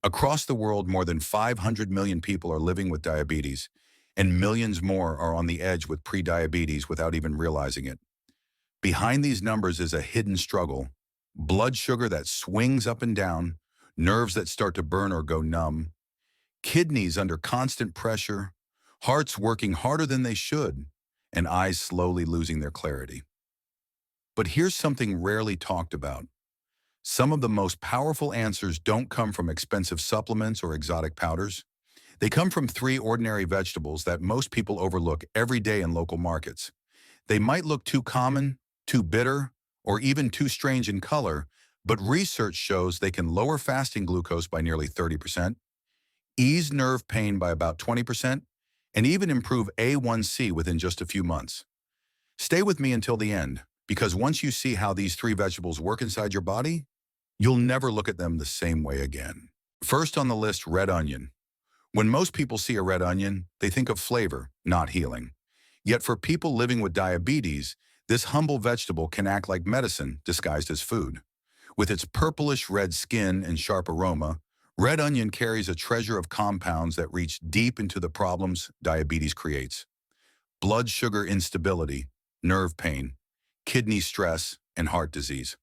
Across the world, more than 500 million people are living with diabetes, and millions more are on the edge with prediabetes without even realizing it. Behind these numbers is a hidden struggle: blood sugar that swings up and down, nerves that start to burn or go numb, kidneys under constant pressure, hearts working harder than they should, and eyes slowly losing their clarity. But here's something rarely talked about. Some of the most powerful answers don't come from expensive supplements or exotic powders. They come from three ordinary vegetables that most people overlook every day in local markets. They might look too common, too bitter, or even too strange in color, but research shows they can lower fasting glucose by nearly 30%, ease nerve pain by about 20%, and even improve A1C within just a few months. Stay with me until the end, because once you see how these three vegetables work inside your body, you'll never look at them the same way again. First on the list, red onion. When most people see a red onion, they think of flavor, not healing. Yet for people living with diabetes, this humble vegetable can act like medicine disguised as food. With its purplish red skin and sharp aroma, red onion carries a treasure of compounds that reach deep into the problems diabetes creates: blood sugar instability, nerve pain, kidney stress, and heart disease.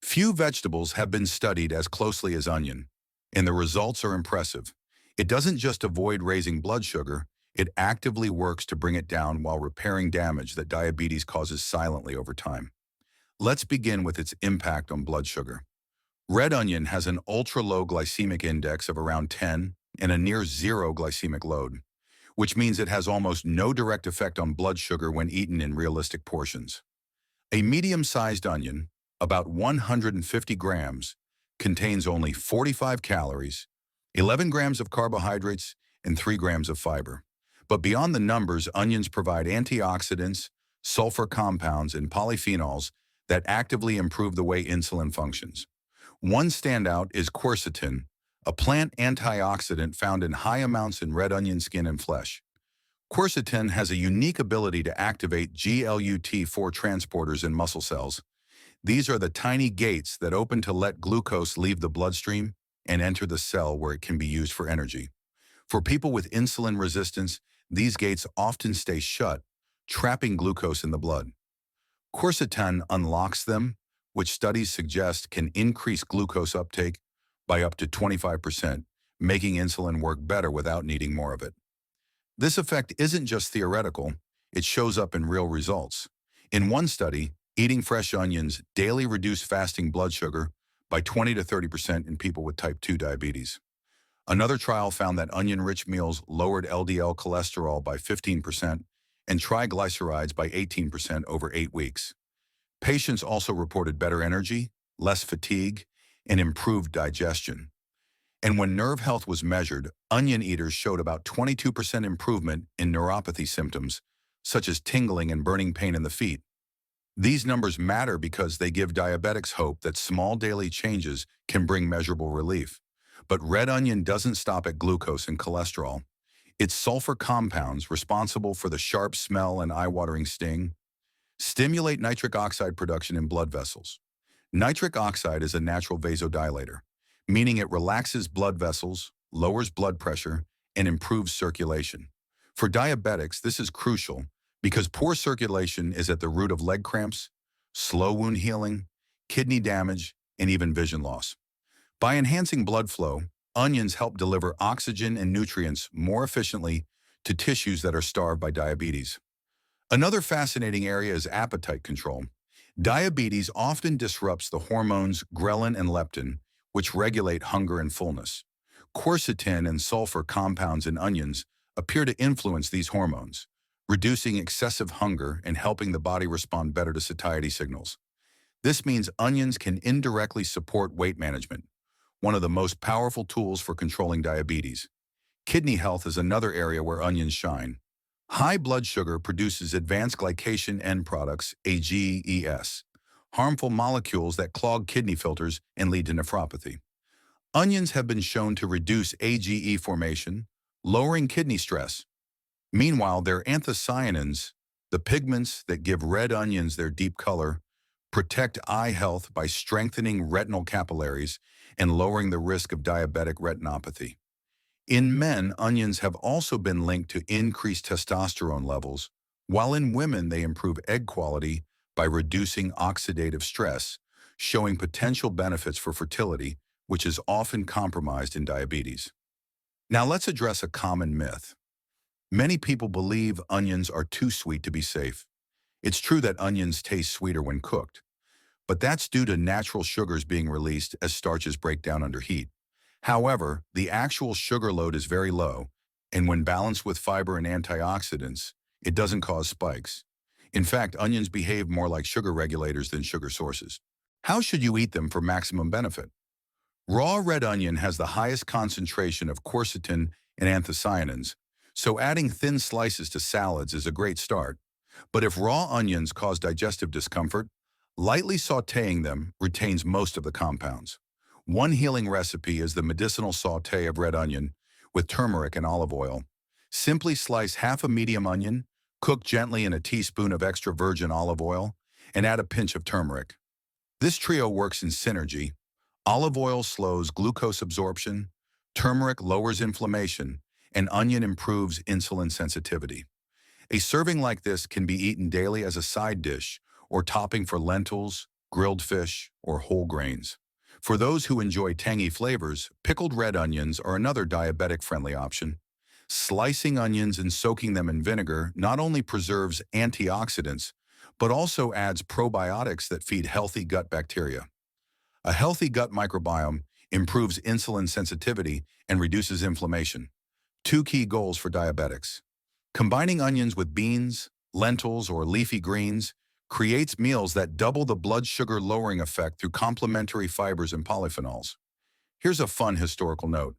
Few vegetables have been studied as closely as onion, and the results are impressive. It doesn't just avoid raising blood sugar, it actively works to bring it down while repairing damage that diabetes causes silently over time. Let's begin with its impact on blood sugar. Red onion has an ultra-low glycemic index of around 10 and a near zero glycemic load, which means it has almost no direct effect on blood sugar when eaten in realistic portions. A medium-sized onion, about 150 grams, contains only 45 calories, 11 grams of carbohydrates, and 3 grams of fiber. But beyond the numbers, onions provide antioxidants, sulfur compounds, and polyphenols that actively improve the way insulin functions. One standout is quercetin, a plant antioxidant found in high amounts in red onion skin and flesh. Quercetin has a unique ability to activate GLUT4 transporters in muscle cells. These are the tiny gates that open to let glucose leave the bloodstream and enter the cell where it can be used for energy. For people with insulin resistance, these gates often stay shut, trapping glucose in the blood. Quercetin unlocks them, which studies suggest can increase glucose uptake by up to 25%, making insulin work better without needing more of it. This effect isn't just theoretical, it shows up in real results. In one study, eating fresh onions daily reduced fasting blood sugar by 20 to 30% in people with type 2 diabetes. Another trial found that onion-rich meals lowered LDL cholesterol by 15% and triglycerides by 18% over 8 weeks. Patients also reported better energy, less fatigue, and improved digestion. And when nerve health was measured, onion eaters showed about 22% improvement in neuropathy symptoms, such as tingling and burning pain in the feet. These numbers matter because they give diabetics hope that small daily changes can bring measurable relief. But red onion doesn't stop at glucose and cholesterol. Its sulfur compounds, responsible for the sharp smell and eye-watering sting, stimulate nitric oxide production in blood vessels. Nitric oxide is a natural vasodilator, meaning it relaxes blood vessels, lowers blood pressure, and improves circulation. For diabetics, this is crucial because poor circulation is at the root of leg cramps, slow wound healing, kidney damage, and even vision loss. By enhancing blood flow, onions help deliver oxygen and nutrients more efficiently to tissues that are starved by diabetes. Another fascinating area is appetite control. Diabetes often disrupts the hormones ghrelin and leptin, which regulate hunger and fullness. Quercetin and sulfur compounds in onions appear to influence these hormones, reducing excessive hunger and helping the body respond better to satiety signals. This means onions can indirectly support weight management, one of the most powerful tools for controlling diabetes. Kidney health is another area where onions shine. High blood sugar produces advanced glycation end products, AGEs, harmful molecules that clog kidney filters and lead to nephropathy. Onions have been shown to reduce AGE formation, lowering kidney stress. Meanwhile, their anthocyanins, the pigments that give red onions their deep color, protect eye health by strengthening retinal capillaries and lowering the risk of diabetic retinopathy. In men, onions have also been linked to increased testosterone levels, while in women they improve egg quality by reducing oxidative stress, showing potential benefits for fertility, which is often compromised in diabetes. Now let's address a common myth. Many people believe onions are too sweet to be safe. It's true that onions taste sweeter when cooked, but that's due to natural sugars being released as starches break down under heat. However, the actual sugar load is very low, and when balanced with fiber and antioxidants, it doesn't cause spikes. In fact, onions behave more like sugar regulators than sugar sources. How should you eat them for maximum benefit? Raw red onion has the highest concentration of quercetin and anthocyanins, so adding thin slices to salads is a great start. But if raw onions cause digestive discomfort, lightly sautéing them retains most of the compounds. One healing recipe is the medicinal sauté of red onion with turmeric and olive oil. Simply slice half a medium onion, cook gently in a teaspoon of extra virgin olive oil, and add a pinch of turmeric. This trio works in synergy. Olive oil slows glucose absorption, turmeric lowers inflammation, and onion improves insulin sensitivity. A serving like this can be eaten daily as a side dish or topping for lentils, grilled fish, or whole grains. For those who enjoy tangy flavors, pickled red onions are another diabetic-friendly option. Slicing onions and soaking them in vinegar not only preserves antioxidants, but also adds probiotics that feed healthy gut bacteria. A healthy gut microbiome improves insulin sensitivity and reduces inflammation. Two key goals for diabetics. Combining onions with beans, lentils, or leafy greens creates meals that double the blood sugar lowering effect through complementary fibers and polyphenols. Here's a fun historical note.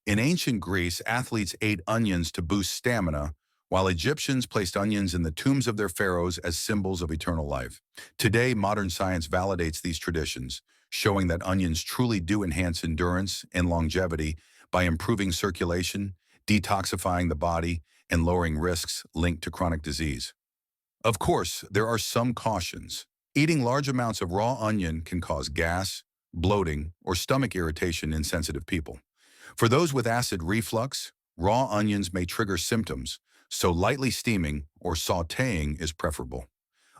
In ancient Greece, athletes ate onions to boost stamina, while Egyptians placed onions in the tombs of their pharaohs as symbols of eternal life. Today, modern science validates these traditions, showing that onions truly do enhance endurance and longevity by improving circulation, detoxifying the body, and lowering risks linked to chronic disease. Of course, there are some cautions. Eating large amounts of raw onion can cause gas, bloating, or stomach irritation in sensitive people. For those with acid reflux, raw onions may trigger symptoms, so lightly steaming or sautéing is preferable.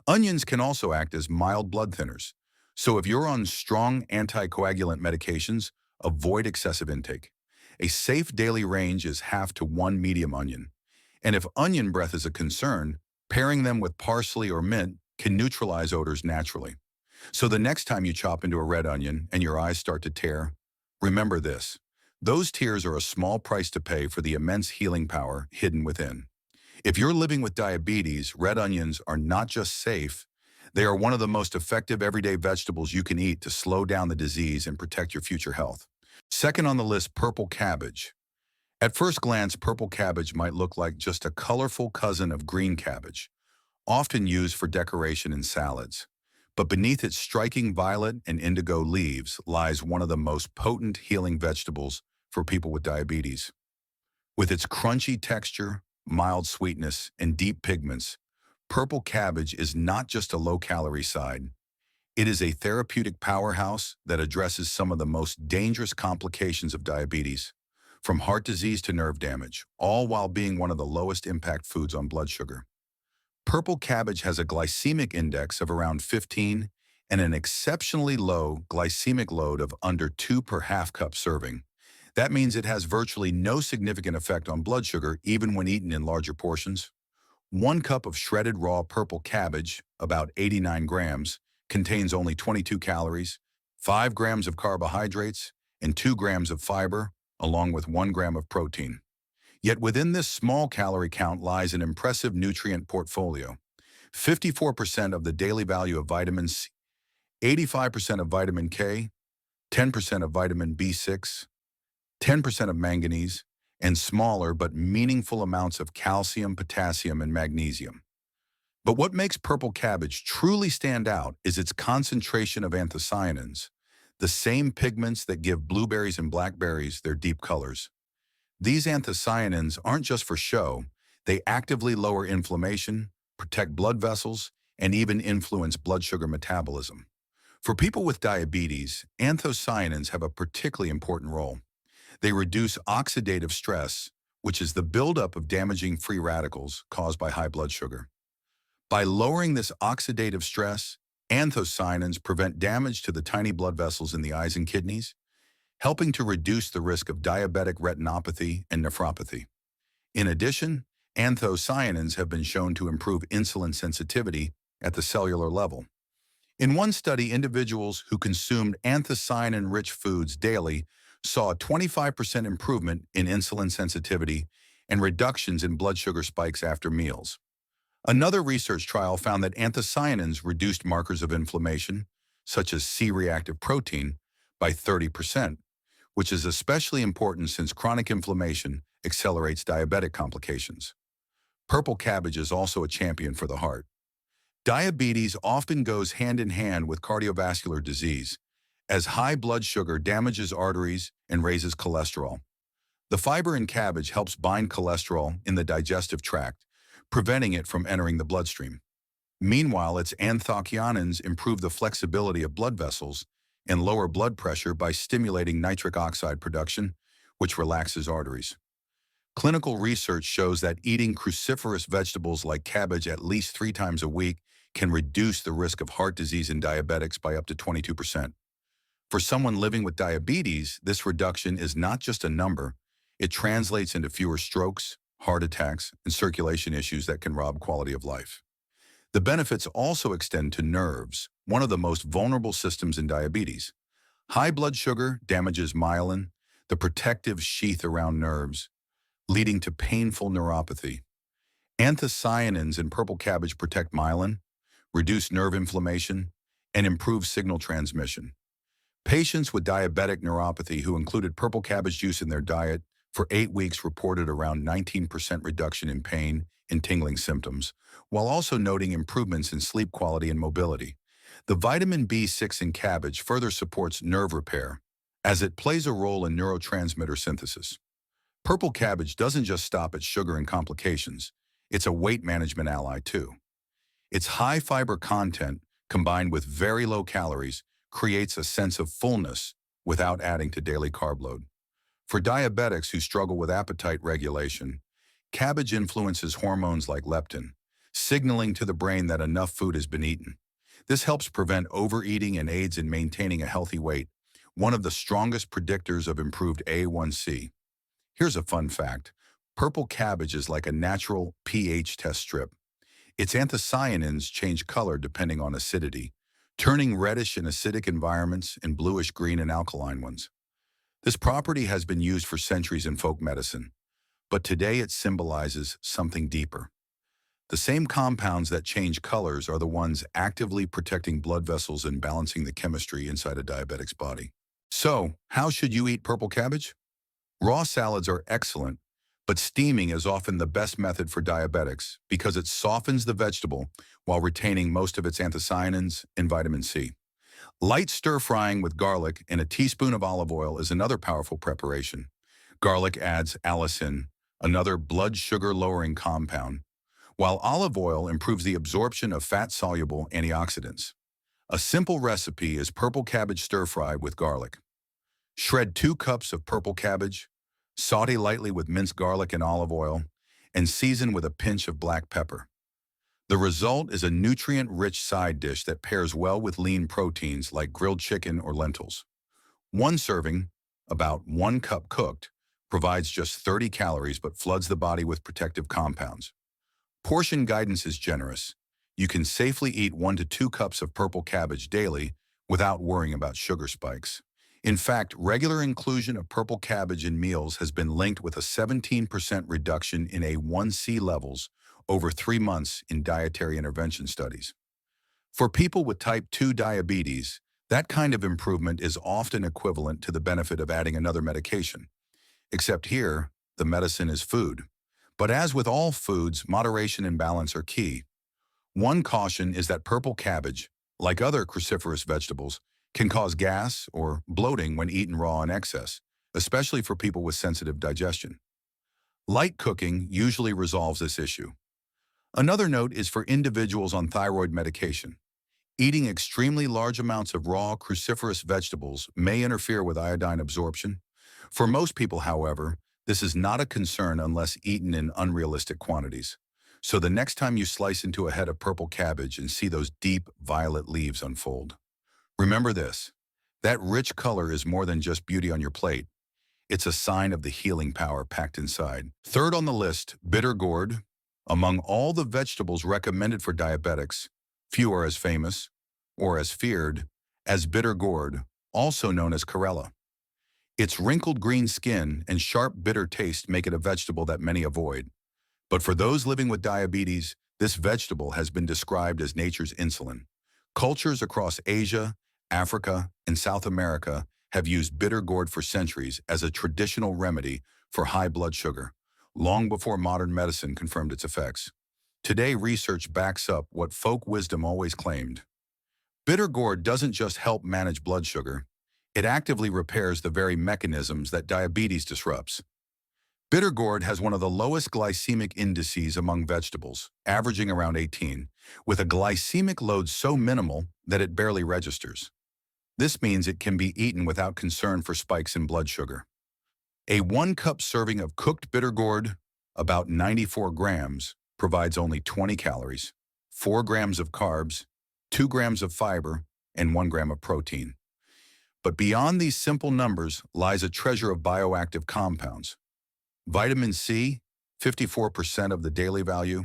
Onions can also act as mild blood thinners, so if you're on strong anticoagulant medications, avoid excessive intake. A safe daily range is half to 1 medium onion. And if onion breath is a concern, pairing them with parsley or mint can neutralize odors naturally. So the next time you chop into a red onion and your eyes start to tear, remember this. Those tears are a small price to pay for the immense healing power hidden within. If you're living with diabetes, red onions are not just safe, they are one of the most effective everyday vegetables you can eat to slow down the disease and protect your future health. Second on the list, purple cabbage. At first glance, purple cabbage might look like just a colorful cousin of green cabbage, often used for decoration in salads. But beneath its striking violet and indigo leaves lies one of the most potent healing vegetables for people with diabetes. With its crunchy texture, mild sweetness, and deep pigments, purple cabbage is not just a low-calorie side. It is a therapeutic powerhouse that addresses some of the most dangerous complications of diabetes, from heart disease to nerve damage, all while being one of the lowest impact foods on blood sugar. Purple cabbage has a glycemic index of around 15 and an exceptionally low glycemic load of under 2 per half cup serving. That means it has virtually no significant effect on blood sugar even when eaten in larger portions. 1 cup of shredded raw purple cabbage, about 89 grams, contains only 22 calories, 5 grams of carbohydrates, and 2 grams of fiber, along with 1 gram of protein. Yet within this small calorie count lies an impressive nutrient portfolio. 54% of the daily value of vitamin C, 85% of vitamin K, 10% of vitamin B6, 10% of manganese, and smaller but meaningful amounts of calcium, potassium, and magnesium. But what makes purple cabbage truly stand out is its concentration of anthocyanins, the same pigments that give blueberries and blackberries their deep colors. These anthocyanins aren't just for show, they actively lower inflammation, protect blood vessels, and even influence blood sugar metabolism. For people with diabetes, anthocyanins have a particularly important role. They reduce oxidative stress, which is the buildup of damaging free radicals caused by high blood sugar. By lowering this oxidative stress, anthocyanins prevent damage to the tiny blood vessels in the eyes and kidneys, helping to reduce the risk of diabetic retinopathy and nephropathy. In addition, anthocyanins have been shown to improve insulin sensitivity at the cellular level. In one study, individuals who consumed anthocyanin-rich foods daily saw a 25% improvement in insulin sensitivity and reductions in blood sugar spikes after meals. Another research trial found that anthocyanins reduced markers of inflammation, such as C-reactive protein, by 30%, which is especially important since chronic inflammation accelerates diabetic complications. Purple cabbage is also a champion for the heart. Diabetes often goes hand in hand with cardiovascular disease, as high blood sugar damages arteries and raises cholesterol. The fiber in cabbage helps bind cholesterol in the digestive tract, preventing it from entering the bloodstream. Meanwhile, its anthocyanins improve the flexibility of blood vessels and lower blood pressure by stimulating nitric oxide production, which relaxes arteries. Clinical research shows that eating cruciferous vegetables like cabbage at least 3 times a week can reduce the risk of heart disease in diabetics by up to 22%. For someone living with diabetes, this reduction is not just a number. It translates into fewer strokes, heart attacks, and circulation issues that can rob quality of life. The benefits also extend to nerves, one of the most vulnerable systems in diabetes. High blood sugar damages myelin, the protective sheath around nerves, leading to painful neuropathy. Anthocyanins in purple cabbage protect myelin, reduce nerve inflammation, and improve signal transmission. Patients with diabetic neuropathy who included purple cabbage juice in their diet for 8 weeks reported around 19% reduction in pain and tingling symptoms, while also noting improvements in sleep quality and mobility. The vitamin B6 in cabbage further supports nerve repair, as it plays a role in neurotransmitter synthesis. Purple cabbage doesn't just stop at sugar and complications, it's a weight management ally too. Its high fiber content, combined with very low calories, creates a sense of fullness without adding to daily carb load. For diabetics who struggle with appetite regulation, cabbage influences hormones like leptin, signaling to the brain that enough food has been eaten. This helps prevent overeating and aids in maintaining a healthy weight, one of the strongest predictors of improved A1C. Here's a fun fact. Purple cabbage is like a natural pH test strip. Its anthocyanins change color depending on acidity, turning reddish in acidic environments and bluish-green in alkaline ones. This property has been used for centuries in folk medicine, but today it symbolizes something deeper. The same compounds that change colors are the ones actively protecting blood vessels and balancing the chemistry inside a diabetic's body. So, how should you eat purple cabbage? Raw salads are excellent, but steaming is often the best method for diabetics because it softens the vegetable while retaining most of its anthocyanins and vitamin C. Light stir-frying with garlic and a teaspoon of olive oil is another powerful preparation. Garlic adds allicin, another blood sugar-lowering compound, while olive oil improves the absorption of fat-soluble antioxidants. A simple recipe is purple cabbage stir-fry with garlic. Shred 2 cups of purple cabbage, saute lightly with minced garlic and olive oil, and season with a pinch of black pepper. The result is a nutrient-rich side dish that pairs well with lean proteins like grilled chicken or lentils. One serving, about 1 cup cooked, provides just 30 calories but floods the body with protective compounds. Portion guidance is generous. You can safely eat 1 to 2 cups of purple cabbage daily without worrying about sugar spikes. In fact, regular inclusion of purple cabbage in meals has been linked with a 17% reduction in A1C levels over 3 months in dietary intervention studies. For people with type 2 diabetes, that kind of improvement is often equivalent to the benefit of adding another medication. Except here, the medicine is food. But as with all foods, moderation and balance are key. One caution is that purple cabbage, like other cruciferous vegetables, can cause gas or bloating when eaten raw in excess, especially for people with sensitive digestion. Light cooking usually resolves this issue. Another note is for individuals on thyroid medication. Eating extremely large amounts of raw cruciferous vegetables may interfere with iodine absorption. For most people, however, this is not a concern unless eaten in unrealistic quantities. So the next time you slice into a head of purple cabbage and see those deep violet leaves unfold, remember this: that rich color is more than just beauty on your plate. It's a sign of the healing power packed inside. Third on the list, bitter gourd. Among all the vegetables recommended for diabetics, few are as famous, or as feared, as bitter gourd, also known as Karela. Its wrinkled green skin and sharp bitter taste make it a vegetable that many avoid. But for those living with diabetes, this vegetable has been described as nature's insulin. Cultures across Asia, Africa, and South America have used bitter gourd for centuries as a traditional remedy for high blood sugar, long before modern medicine confirmed its effects. Today, research backs up what folk wisdom always claimed. Bitter gourd doesn't just help manage blood sugar, it actively repairs the very mechanisms that diabetes disrupts. Bitter gourd has one of the lowest glycemic indices among vegetables, averaging around 18, with a glycemic load so minimal that it barely registers. This means it can be eaten without concern for spikes in blood sugar. A 1-cup serving of cooked bitter gourd, about 94 grams, provides only 20 calories, 4 grams of carbs, 2 grams of fiber, and 1 gram of protein. But beyond these simple numbers lies a treasure of bioactive compounds. Vitamin C, 54% of the daily value.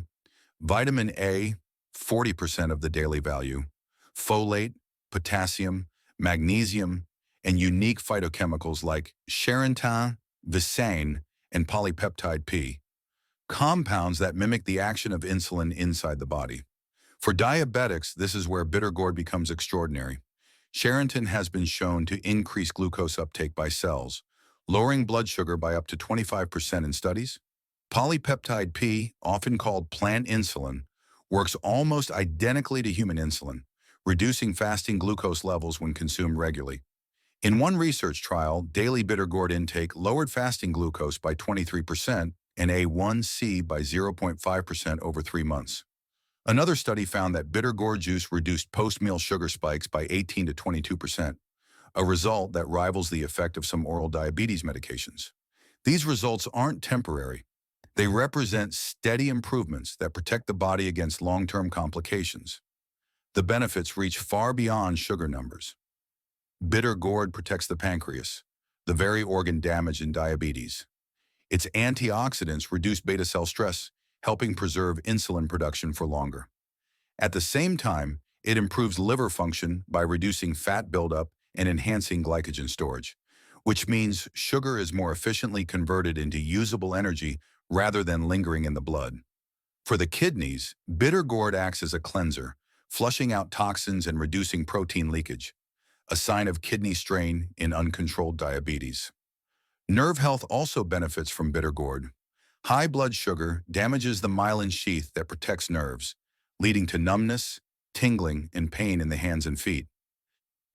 Vitamin A, 40% of the daily value. Folate, potassium, magnesium, and unique phytochemicals like charantin, visain, and polypeptide P, compounds that mimic the action of insulin inside the body. For diabetics, this is where bitter gourd becomes extraordinary. Charantin has been shown to increase glucose uptake by cells, lowering blood sugar by up to 25% in studies. Polypeptide P, often called plant insulin, works almost identically to human insulin, reducing fasting glucose levels when consumed regularly. In one research trial, daily bitter gourd intake lowered fasting glucose by 23% and A1C by 0.5% over 3 months. Another study found that bitter gourd juice reduced post-meal sugar spikes by 18 to 22%, a result that rivals the effect of some oral diabetes medications. These results aren't temporary. They represent steady improvements that protect the body against long-term complications. The benefits reach far beyond sugar numbers. Bitter gourd protects the pancreas, the very organ damaged in diabetes. Its antioxidants reduce beta cell stress, helping preserve insulin production for longer. At the same time, it improves liver function by reducing fat buildup and enhancing glycogen storage, which means sugar is more efficiently converted into usable energy rather than lingering in the blood. For the kidneys, bitter gourd acts as a cleanser, flushing out toxins and reducing protein leakage, a sign of kidney strain in uncontrolled diabetes. Nerve health also benefits from bitter gourd. High blood sugar damages the myelin sheath that protects nerves, leading to numbness, tingling, and pain in the hands and feet.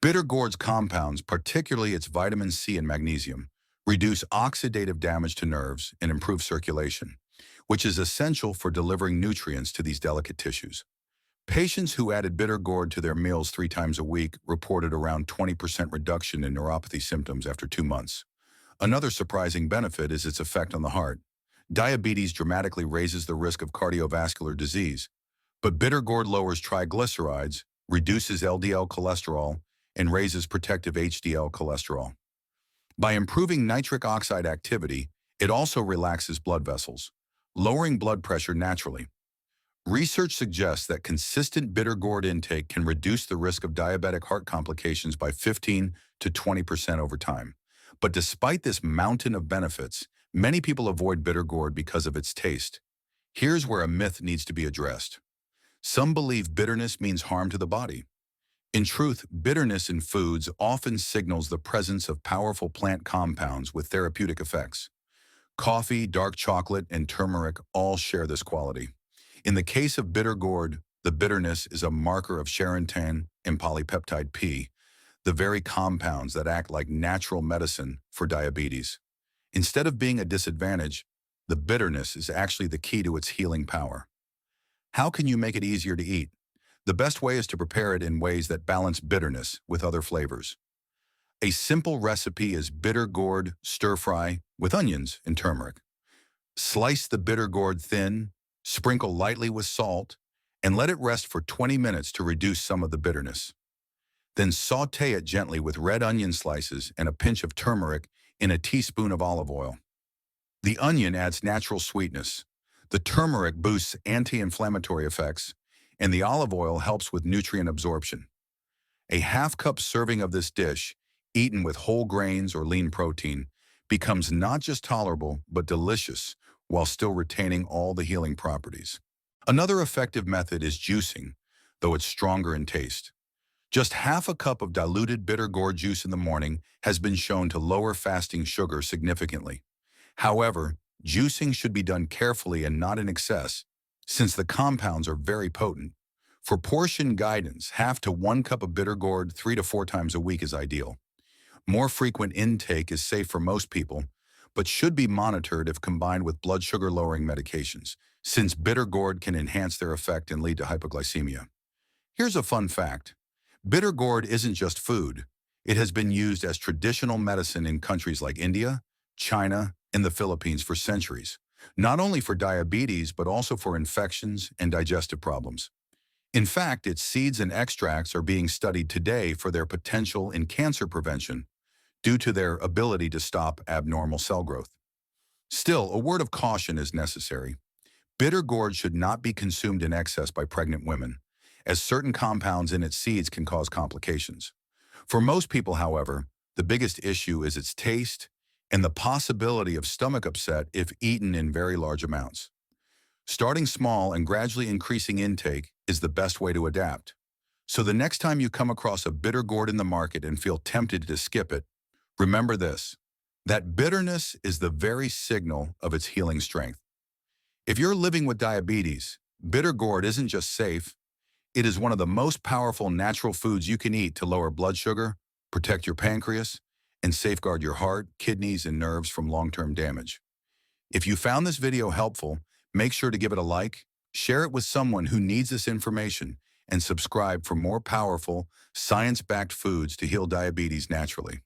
Bitter gourd's compounds, particularly its vitamin C and magnesium, reduce oxidative damage to nerves and improve circulation, which is essential for delivering nutrients to these delicate tissues. Patients who added bitter gourd to their meals 3 times a week reported around 20% reduction in neuropathy symptoms after 2 months. Another surprising benefit is its effect on the heart. Diabetes dramatically raises the risk of cardiovascular disease, but bitter gourd lowers triglycerides, reduces LDL cholesterol, and raises protective HDL cholesterol. By improving nitric oxide activity, it also relaxes blood vessels, lowering blood pressure naturally. Research suggests that consistent bitter gourd intake can reduce the risk of diabetic heart complications by 15 to 20% over time. But despite this mountain of benefits, many people avoid bitter gourd because of its taste. Here's where a myth needs to be addressed. Some believe bitterness means harm to the body. In truth, bitterness in foods often signals the presence of powerful plant compounds with therapeutic effects. Coffee, dark chocolate, and turmeric all share this quality. In the case of bitter gourd, the bitterness is a marker of charantin and polypeptide P, the very compounds that act like natural medicine for diabetes. Instead of being a disadvantage, the bitterness is actually the key to its healing power. How can you make it easier to eat? The best way is to prepare it in ways that balance bitterness with other flavors. A simple recipe is bitter gourd stir-fry with onions and turmeric. Slice the bitter gourd thin, sprinkle lightly with salt, and let it rest for 20 minutes to reduce some of the bitterness. Then saute it gently with red onion slices and a pinch of turmeric in a teaspoon of olive oil. The onion adds natural sweetness. The turmeric boosts anti-inflammatory effects, and the olive oil helps with nutrient absorption. A half-cup serving of this dish, eaten with whole grains or lean protein, becomes not just tolerable but delicious while still retaining all the healing properties. Another effective method is juicing, though it's stronger in taste. Just half a cup of diluted bitter gourd juice in the morning has been shown to lower fasting sugar significantly. However, juicing should be done carefully and not in excess, since the compounds are very potent. For portion guidance, half to 1 cup of bitter gourd 3 to 4 times a week is ideal. More frequent intake is safe for most people, but should be monitored if combined with blood sugar-lowering medications, since bitter gourd can enhance their effect and lead to hypoglycemia. Here's a fun fact. Bitter gourd isn't just food. It has been used as traditional medicine in countries like India, China, and the Philippines for centuries, not only for diabetes but also for infections and digestive problems. In fact, its seeds and extracts are being studied today for their potential in cancer prevention due to their ability to stop abnormal cell growth. Still, a word of caution is necessary. Bitter gourd should not be consumed in excess by pregnant women, as certain compounds in its seeds can cause complications. For most people, however, the biggest issue is its taste and the possibility of stomach upset if eaten in very large amounts. Starting small and gradually increasing intake is the best way to adapt. So the next time you come across a bitter gourd in the market and feel tempted to skip it, remember this: that bitterness is the very signal of its healing strength. If you're living with diabetes, bitter gourd isn't just safe, it is one of the most powerful natural foods you can eat to lower blood sugar, protect your pancreas, and safeguard your heart, kidneys, and nerves from long-term damage. If you found this video helpful, make sure to give it a like, share it with someone who needs this information, and subscribe for more powerful, science-backed foods to heal diabetes naturally.